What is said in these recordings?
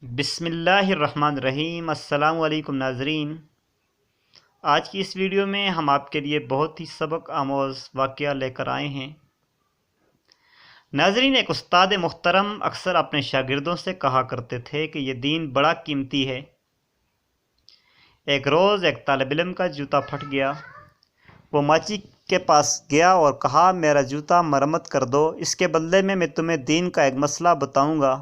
بسم اللہ الرحمن الرحیم۔ السلام علیکم ناظرین، آج کی اس ویڈیو میں ہم آپ کے لیے بہت ہی سبق آموز واقعہ لے کر آئے ہیں۔ ناظرین، ایک استاد محترم اکثر اپنے شاگردوں سے کہا کرتے تھے کہ یہ دین بڑا قیمتی ہے۔ ایک روز ایک طالب علم کا جوتا پھٹ گیا۔ وہ ماچی کے پاس گیا اور کہا، میرا جوتا مرمت کر دو، اس کے بدلے میں تمہیں دین کا ایک مسئلہ بتاؤں گا۔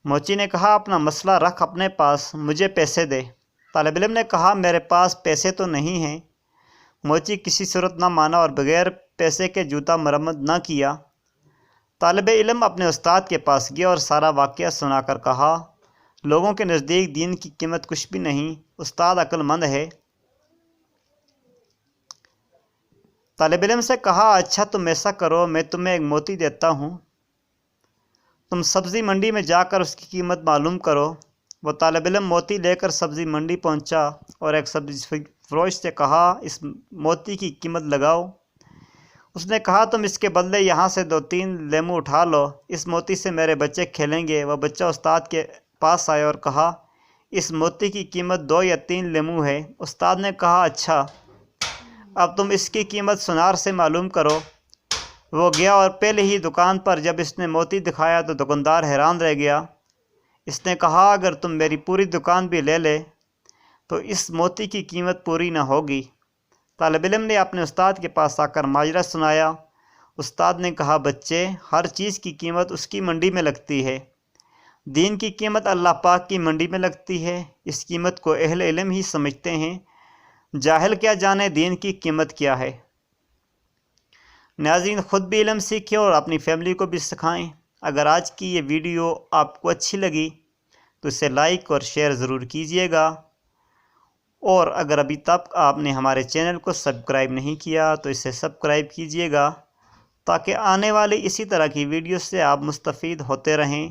موچی نے کہا، اپنا مسئلہ رکھ اپنے پاس، مجھے پیسے دے۔ طالب علم نے کہا، میرے پاس پیسے تو نہیں ہیں۔ موچی کسی صورت نہ مانا اور بغیر پیسے کے جوتا مرمت نہ کیا۔ طالب علم اپنے استاد کے پاس گیا اور سارا واقعہ سنا کر کہا، لوگوں کے نزدیک دین کی قیمت کچھ بھی نہیں، استاد عقل مند ہے۔ طالب علم سے کہا، اچھا تم ایسا کرو، میں تمہیں ایک موتی دیتا ہوں، تم سبزی منڈی میں جا کر اس کی قیمت معلوم کرو۔ وہ طالب علم موتی لے کر سبزی منڈی پہنچا اور ایک سبزی فروش سے کہا، اس موتی کی قیمت لگاؤ۔ اس نے کہا، تم اس کے بدلے یہاں سے 2-3 لیمو اٹھا لو، اس موتی سے میرے بچے کھیلیں گے۔ وہ بچہ استاد کے پاس آیا اور کہا، اس موتی کی قیمت 2 یا 3 لیمو ہے۔ استاد نے کہا، اچھا اب تم اس کی قیمت سونار سے معلوم کرو۔ وہ گیا اور پہلے ہی دکان پر جب اس نے موتی دکھایا تو دکاندار حیران رہ گیا۔ اس نے کہا، اگر تم میری پوری دکان بھی لے لے تو اس موتی کی قیمت پوری نہ ہوگی۔ طالب علم نے اپنے استاد کے پاس آ کر ماجرا سنایا۔ استاد نے کہا، بچے، ہر چیز کی قیمت اس کی منڈی میں لگتی ہے، دین کی قیمت اللہ پاک کی منڈی میں لگتی ہے۔ اس قیمت کو اہل علم ہی سمجھتے ہیں، جاہل کیا جانے دین کی قیمت کیا ہے۔ ناظرین، خود بھی علم سیکھیں اور اپنی فیملی کو بھی سکھائیں۔ اگر آج کی یہ ویڈیو آپ کو اچھی لگی تو اسے لائک اور شیئر ضرور کیجیے گا، اور اگر ابھی تک آپ نے ہمارے چینل کو سبسکرائب نہیں کیا تو اسے سبسکرائب کیجیے گا تاکہ آنے والی اسی طرح کی ویڈیو سے آپ مستفید ہوتے رہیں۔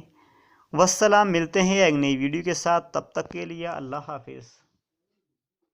والسلام، ملتے ہیں ایک نئی ویڈیو کے ساتھ، تب تک کے لیے اللہ حافظ۔